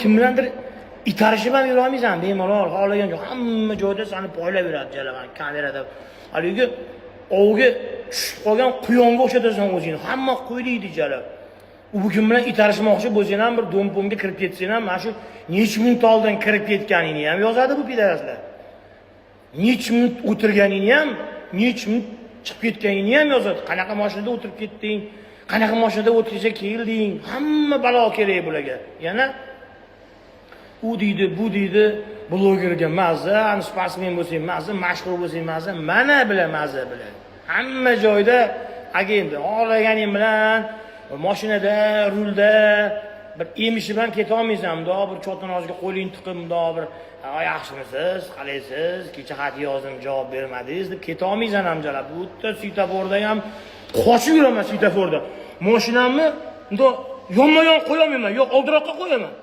kim bilandir itarishib ham yura olmaysan, bemalol xohlagan joy, hamma joyda seni poylab yuradi jalaman kamerada. Haligi ovga tushib qolgan quyonga o'xshatasan o'zingni. Hamma qo'y deydi jala. U kim bilan itarishmoqchi bo'lsang ham bir do'mpomga kirib ketsang ham, mana shu necha minut oldin kirib ketganingni ham yozadi bu pidaraslar. Necha minut o'tirganingni ham, necha minut chiqib ketganingni ham yozadi. Qanaqa mashinada o'tirib ketding, qanaqa mashinada o'tkazga kelding, hamma balo kerak bularga. Yana u deydi, bu deydi, blogerga mazza, sportsmen bo'lsang mazza, mashhur bo'lsang mazza, mana bilan mazza bilan. Hamma joyda agent xohlaganing bilan mashinada, rulda bir emishi bilan keta olmaysan, bundoq bir cho'tinozga qo'ling tiqib, bundoq bir yaxshimisiz, qalaysiz, kecha xat yozdim, javob bermadingiz deb keta olmaysan hamjalab. Bu yerda svetoforda ham qochib yuraman svetoforda. Mashinamni bundoq yonma-yon qo'ya olmayman, yo'q oldiroqqa qo'yaman.